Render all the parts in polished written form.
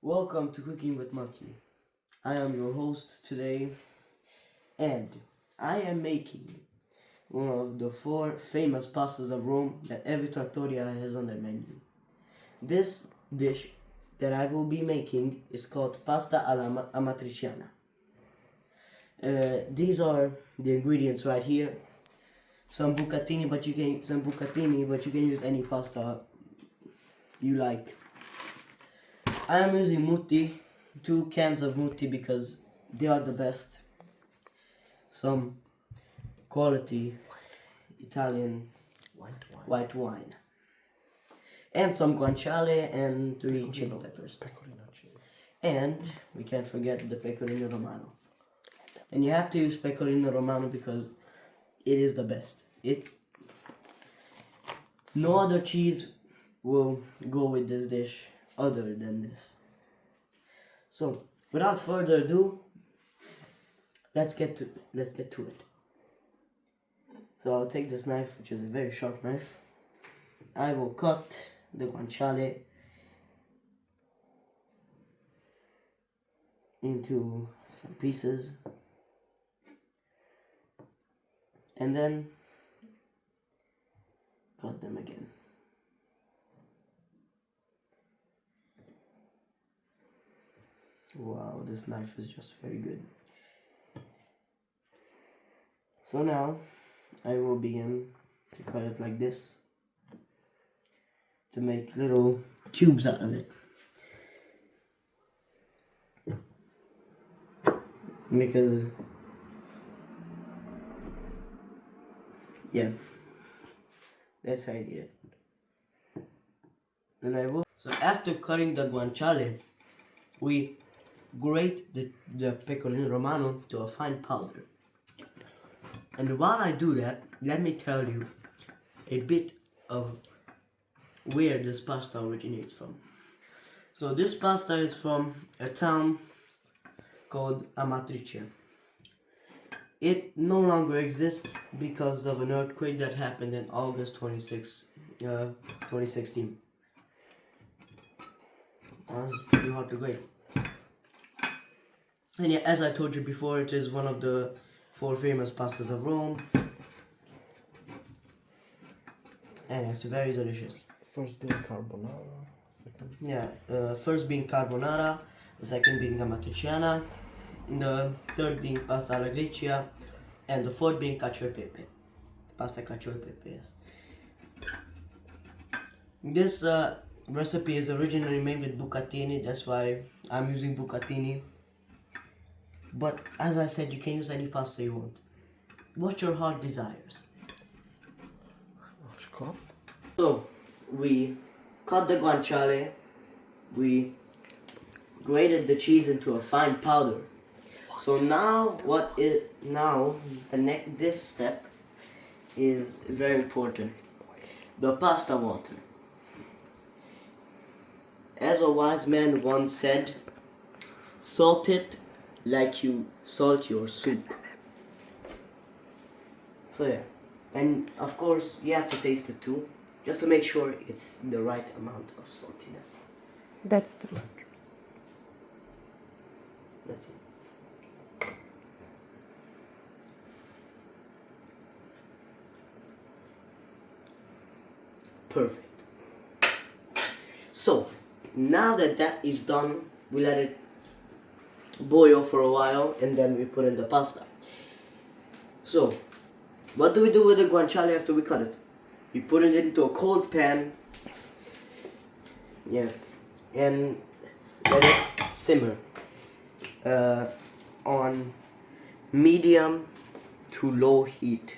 Welcome to Cooking with Maki. I am your host today, and I am making one of the four famous pastas of Rome that every trattoria has on their menu. This dish that I will be making is called pasta alla amatriciana. These are the ingredients right here. Some bucatini, but you can use any pasta you like. I am using mutti, 2 cans of mutti because they are the best. Some quality Italian white wine. And some guanciale and 3 chili peppers. And we can't forget the pecorino romano. And you have to use pecorino romano because it is the best. No other cheese will go with this dish other than this. So, without further ado, let's get to it. So I'll take this knife, which is a very sharp knife. I will cut the guanciale into some pieces, and then cut them again. Wow, this knife is just very good. So now I will begin to cut it like this to make little cubes out of it. Because, yeah, that's how I did it. And I will. So after cutting the guanciale, we grate the pecorino romano to a fine powder. And while I do that, let me tell you a bit of where this pasta originates from. So this pasta is from a town called Amatrice. It no longer exists because of an earthquake that happened in August 2016. It's pretty hard to grate. And yeah, as I told you before, it is one of the 4 famous pastas of Rome. And it's very delicious. First being carbonara, second. Yeah, first being carbonara, the second being amatriciana, the third being pasta alla gricia, and the fourth being cacio e pepe. Pasta cacio e pepe, yes. This recipe is originally made with bucatini, that's why I'm using bucatini. But as I said, you can use any pasta you want. What your heart desires. So, we cut the guanciale, we grated the cheese into a fine powder. So now this step is very important. The pasta water. As a wise man once said, salt it like you salt your soup. So yeah, and of course you have to taste it too, just to make sure it's the right amount of saltiness. That's true. That's it. Perfect. So now that is done, we let it boil for a while and then we put in the pasta. So what do we do with the guanciale after we cut it? We put it into a cold pan, yeah, and let it simmer on medium to low heat.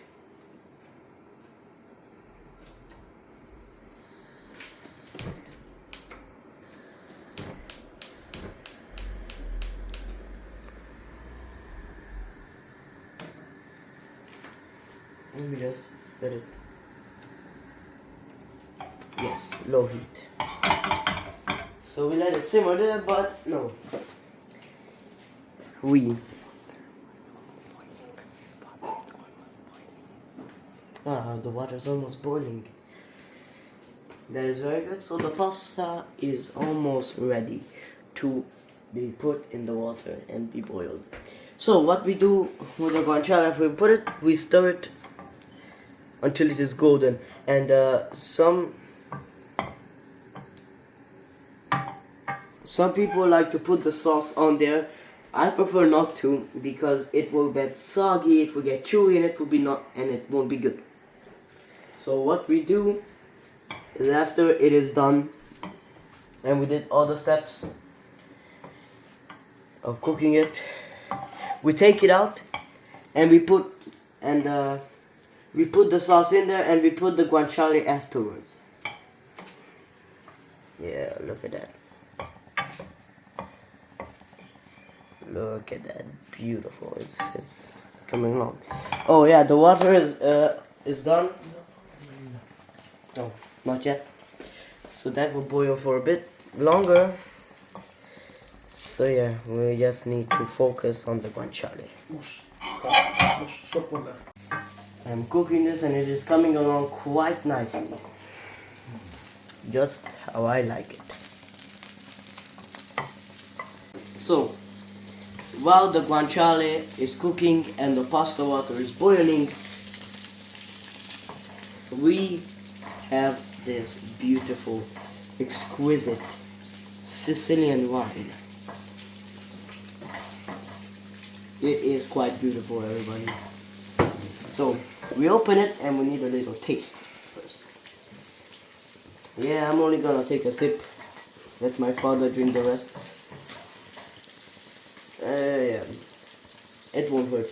Let me just set it. Yes, low heat. So we let it simmer there, but no. The water's almost boiling. That is very good. So the pasta is almost ready. to be put in the water and be boiled. So what we do with the guanciale, after we put it, we stir it until it is golden. And some people like to put the sauce on there. I prefer not to, because it will get soggy, it will get chewy, and it won't be good. So what we do is, after it is done and we did all the steps of cooking it, we take it out and we put the sauce in there, and we put the guanciale afterwards. Yeah, look at that. Look at that, beautiful. It's coming along. Oh yeah, the water is done. Oh, not yet. So that will boil for a bit longer. So yeah, we just need to focus on the guanciale. I'm cooking this and it is coming along quite nicely. Just how I like it. So, while the guanciale is cooking and the pasta water is boiling, we have this beautiful, exquisite Sicilian wine. It is quite beautiful, everybody. So, we open it and we need a little taste first. Yeah, I'm only gonna take a sip. Let my father drink the rest. Yeah, it won't hurt.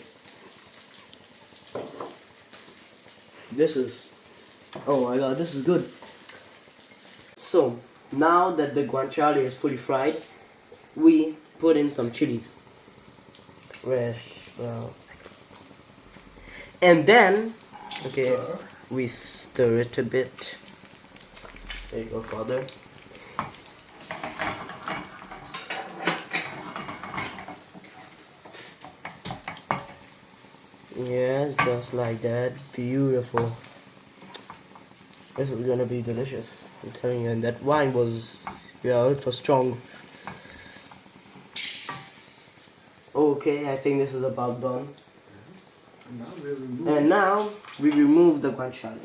Oh my god, this is good. So, now that the guanciale is fully fried, we put in some chilies. Fresh, well. And then, okay, we stir it a bit. There you go, father. Yeah, just like that. Beautiful. This is gonna be delicious, I'm telling you. And that wine was, yeah, it was strong. Okay, I think this is about done. And now we remove the guanciale.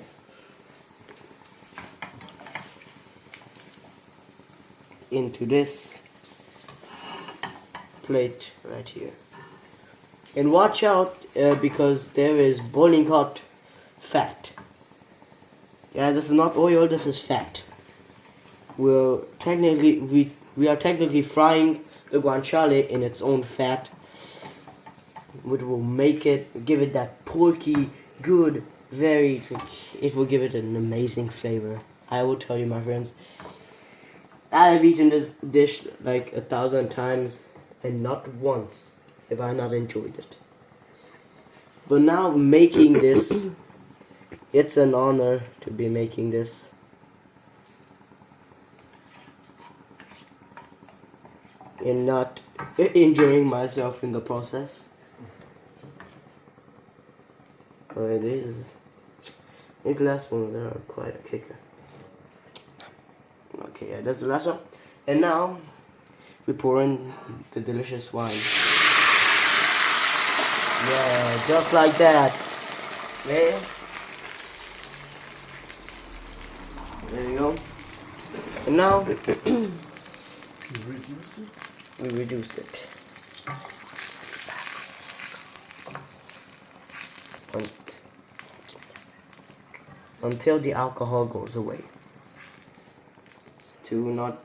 Into this plate right here. And watch out, because there is boiling hot fat. Yeah, this is not oil, this is fat. We are technically frying the guanciale in its own fat, which will give it that porky, good, it will give it an amazing flavor. I will tell you, my friends, I have eaten this dish like 1,000 times, and not once have I not enjoyed it. But now making this, it's an honor to be making this. And not enjoying myself in the process. Okay, these last ones are quite a kicker. Okay, yeah, that's the last one. And now we pour in the delicious wine. Yeah, just like that. Okay. There you go. And now we reduce it. Until the alcohol goes away. To not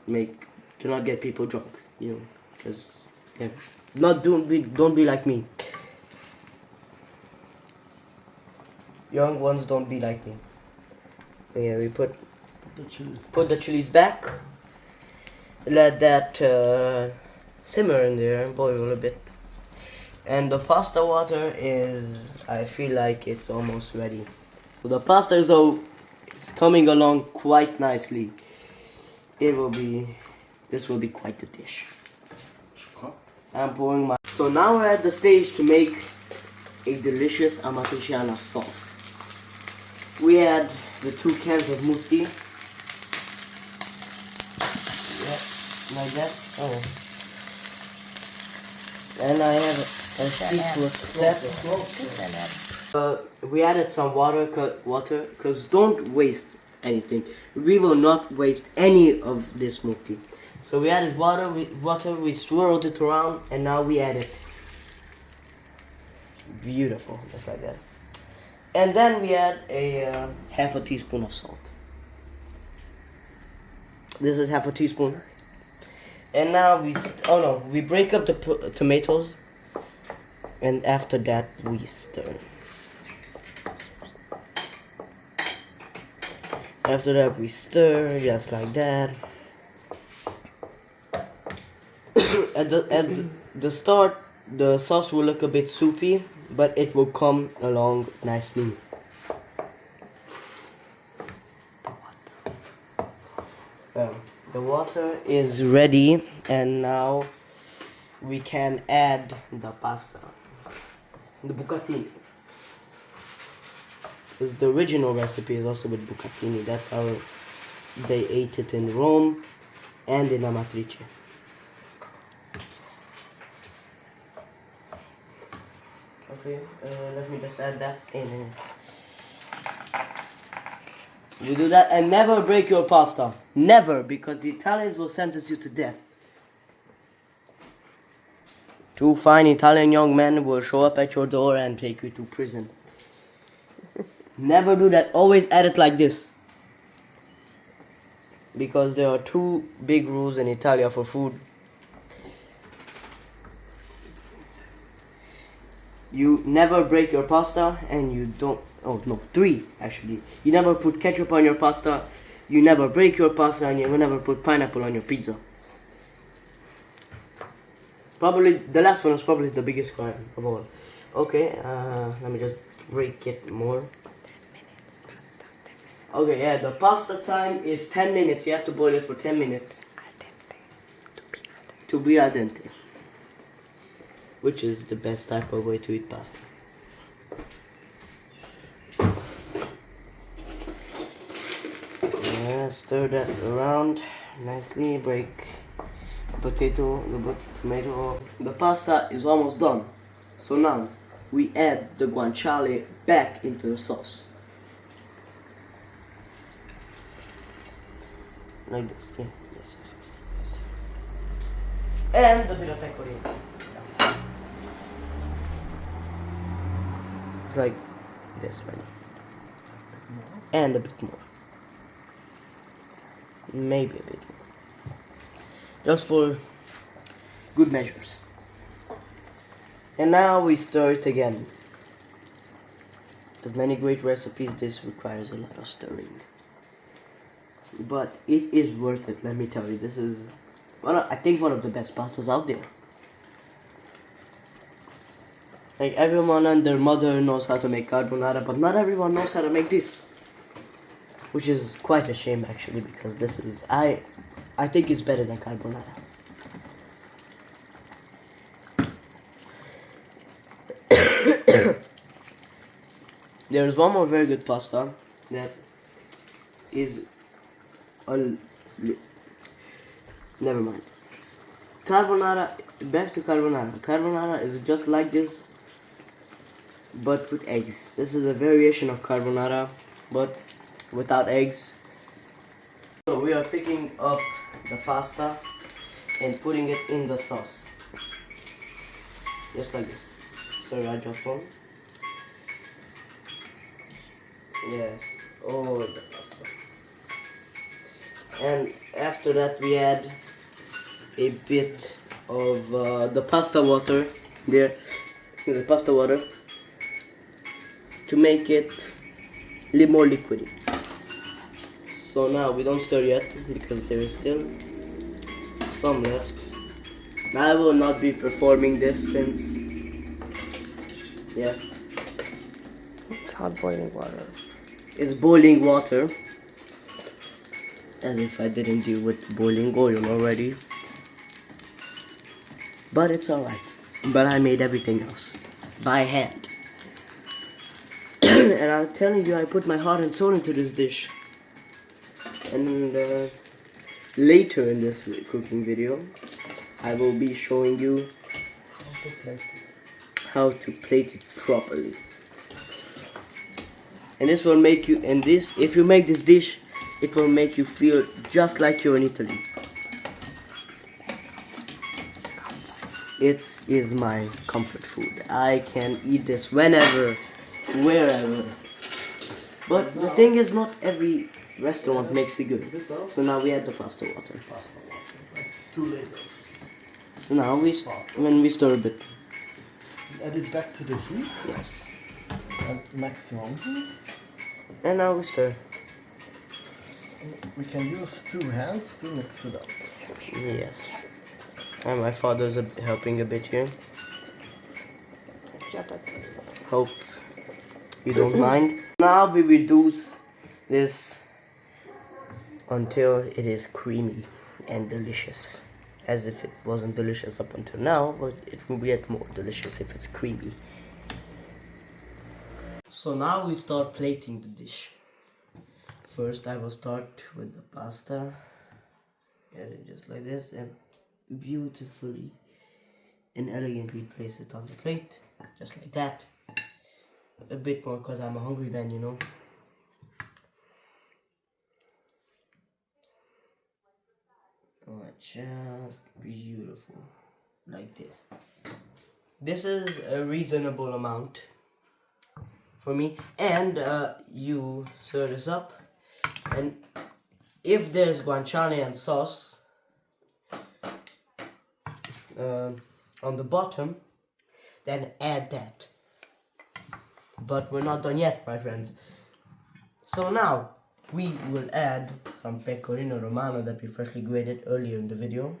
get people drunk, you know, because yeah, don't be like me. Young ones, don't be like me. But yeah, we put the chilies back. Let that simmer in there and boil a bit. And the pasta water is, I feel like it's almost ready. So the pasta is coming along quite nicely. This will be quite the dish. I'm pouring my. So now we're at the stage to make a delicious amatriciana sauce. We add the 2 cans of mutti. Yeah, like that. Oh. And I have a secret step. We added some water, cause don't waste anything. We will not waste any of this smoothie. So we added water, we swirled it around, and now we add it. Beautiful, just like that. And then we add a half a teaspoon of salt. This is half a teaspoon. And now we break up the tomatoes, and after that we stir. After that we stir, just like that. at the start, the sauce will look a bit soupy, but it will come along nicely. The water is ready, and now we can add the pasta, the bucatini. Because the original recipe is also with bucatini. That's how they ate it in Rome and in Amatrice. Okay, let me just add that in. You do that, and never break your pasta. Never, because the Italians will sentence you to death. Two fine Italian young men will show up at your door and take you to prison. Never do that. Always add it like this. Because there are two big rules in Italia for food. You never break your pasta, and you don't... Oh no, 3 actually. You never put ketchup on your pasta, you never break your pasta, and you never put pineapple on your pizza. Probably, the last one is probably the biggest crime of all. Okay, let me just break it more. Okay, yeah, the pasta time is 10 minutes. You have to boil it for 10 minutes. To be al dente. Which is the best type of way to eat pasta. Stir that around nicely, break the tomato. The pasta is almost done. So now we add the guanciale back into the sauce. Like this, yeah. Yes. And a bit of pecorino. It's like this right now. And a bit more. Maybe a bit more. Just for good measures. And now we stir it again. As many great recipes, this requires a lot of stirring. But it is worth it, let me tell you. This is, I think, one of the best pastas out there. Like, everyone and their mother knows how to make carbonara, but not everyone knows how to make this. Which is quite a shame, actually, because this is, I think it's better than carbonara. There is one more very good pasta that is, never mind. Carbonara, back to carbonara. Carbonara is just like this, but with eggs. This is a variation of carbonara, but without eggs. So we are picking up the pasta and putting it in the sauce. Just like this. Sorry, I just one. Yes, all the pasta. And after that we add a bit of the pasta water there. The pasta water to make it a little more liquidy. So now we don't stir yet because there is still some left. I will not be performing this since, yeah, It's hot boiling water. it's boiling water. As if I didn't deal with boiling oil already. But it's alright. But I made everything else by hand. And I'm telling you, I put my heart and soul into this dish. And later in this cooking video, I will be showing you how to plate it properly. And this will make you, and this, if you make this dish, it will make you feel just like you're in Italy. It is my comfort food. I can eat this whenever, wherever. But the thing is, not every restaurant makes it good. So now we add the pasta water. Too late. So now when we stir a bit. Add it back to the heat Yes. at maximum heat. And now we stir. We can use 2 hands to mix it up. Yes. And my father's helping a bit here. Hope you don't mind. Now we reduce this until it is creamy and delicious. As if it wasn't delicious up until now, but it will get more delicious if it's creamy. So now we start plating the dish. First I will start with the pasta. Get it just like this and beautifully and elegantly place it on the plate. Just like that. A bit more because I'm a hungry man, you know. Just beautiful. Like this. This is a reasonable amount for me. And you stir this up. And if there's guanciale and sauce on the bottom, then add that. But we're not done yet, my friends. So now we will add some pecorino romano that we freshly grated earlier in the video.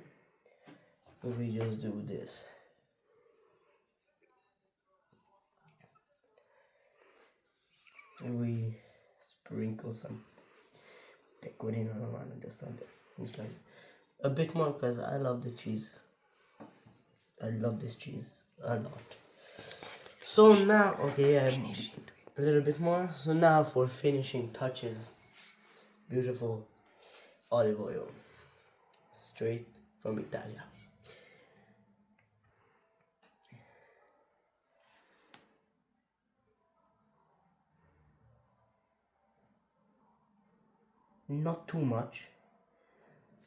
We just do this. We sprinkle some pecorino romano just on there. It's like a bit more because I love the cheese. I love this cheese a lot. So now, okay, a little bit more. So now for finishing touches, beautiful olive oil, straight from Italia. Not too much,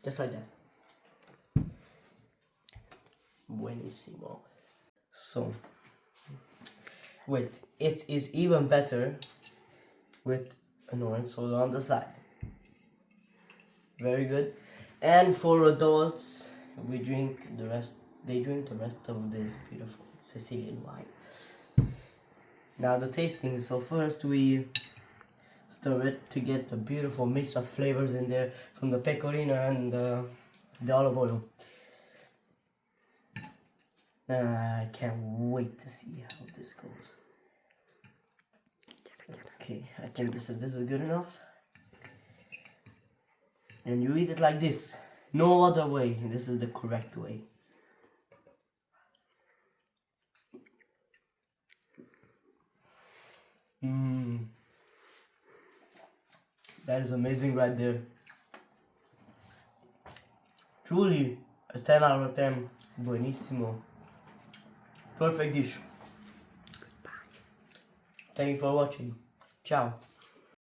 just like that. Buenissimo. So, wait, it is even better with an orange soda on the side. Very good. And for adults, they drink the rest of this beautiful Sicilian wine. Now the tasting. So first we stir it to get a beautiful mix of flavors in there from the pecorino and the olive oil. I can't wait to see how this goes. Okay, I think this is good enough. And you eat it like this. No other way. This is the correct way. That is amazing right there. Truly a 10 out of 10. Buonissimo. Perfect dish. Thank you for watching. Ciao.